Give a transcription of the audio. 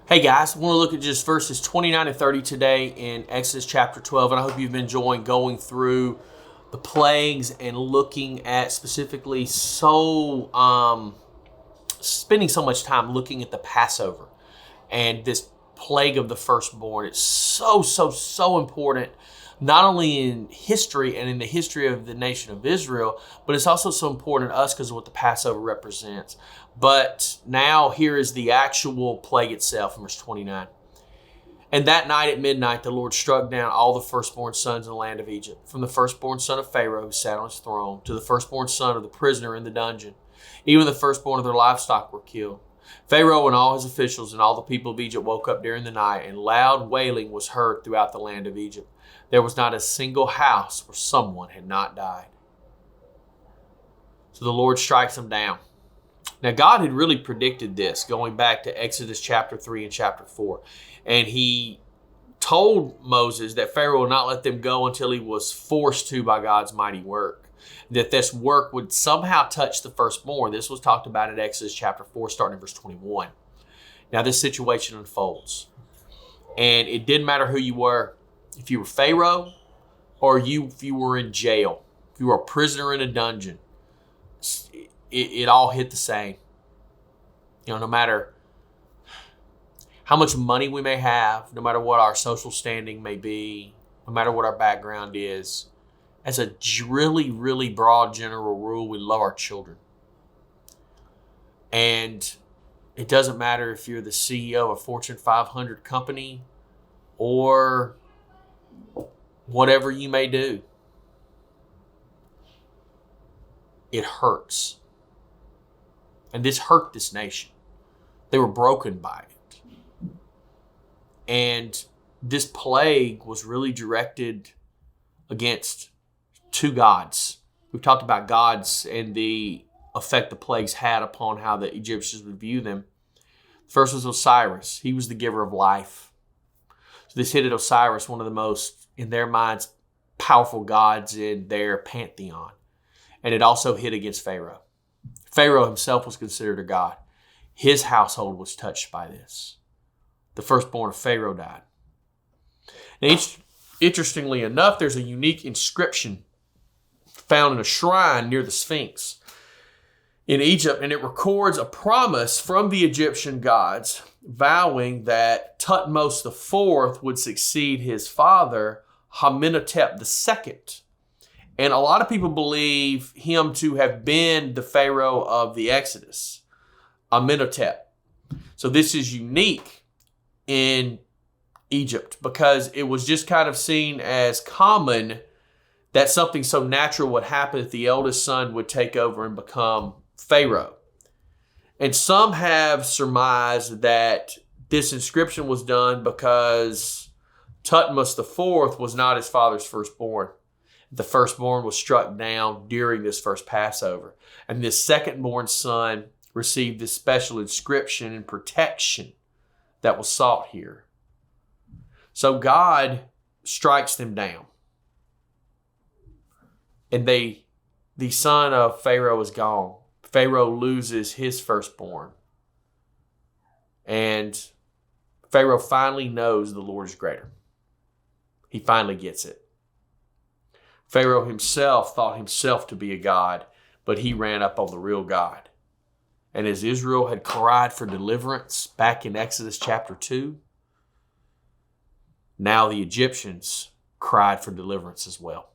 Hey guys, I want to look at just verses 29 and 30 today in Exodus chapter 12, and I hope you've been enjoying going through the plagues and looking at specifically spending so much time looking at the Passover and this plague of the firstborn. It's so important, not only in history and in the history of the nation of Israel, but it's also so important to us because of what the Passover represents. But now here is the actual plague itself in verse 29. And that night at midnight, the Lord struck down all the firstborn sons in the land of Egypt, from the firstborn son of Pharaoh who sat on his throne to the firstborn son of the prisoner in the dungeon. Even the firstborn of their livestock were killed. Pharaoh and all his officials and all the people of Egypt woke up during the night, and loud wailing was heard throughout the land of Egypt. There was not a single house where someone had not died. So the Lord strikes them down. Now, God had really predicted this going back to Exodus chapter 3 and chapter 4. And he told Moses that Pharaoh would not let them go until he was forced to by God's mighty work. That this work would somehow touch the firstborn. This was talked about in Exodus chapter 4, starting in verse 21. Now, this situation unfolds. And it didn't matter who you were. If you were Pharaoh or if you were in jail, if you were a prisoner in a dungeon, it all hit the same. No matter how much money we may have, no matter what our social standing may be, no matter what our background is, as a really broad general rule, we love our children. And it doesn't matter if you're the CEO of a Fortune 500 company or whatever you may do. It hurts. And this hurt this nation. They were broken by it. And this plague was really directed against two gods. We've talked about gods and the effect the plagues had upon how the Egyptians would view them. The first was Osiris. He was the giver of life. So this hit at Osiris, one of the most, in their minds, powerful gods in their pantheon. And it also hit against Pharaoh. Pharaoh himself was considered a god. His household was touched by this. The firstborn of Pharaoh died. Now, interestingly enough, there's a unique inscription found in a shrine near the Sphinx in Egypt, and it records a promise from the Egyptian gods vowing that Thutmose IV would succeed his father, Amenhotep II. And a lot of people believe him to have been the Pharaoh of the Exodus, Amenhotep. So this is unique in Egypt because it was just kind of seen as common that something so natural would happen that the eldest son would take over and become Pharaoh. And some have surmised that this inscription was done because Thutmose IV was not his father's firstborn. The firstborn was struck down during this first Passover. And this secondborn son received this special inscription and protection that was sought here. So God strikes them down. And the son of Pharaoh is gone. Pharaoh loses his firstborn. And Pharaoh finally knows the Lord is greater. He finally gets it. Pharaoh himself thought himself to be a god, but he ran up on the real God. And as Israel had cried for deliverance back in Exodus chapter 2, now the Egyptians cried for deliverance as well.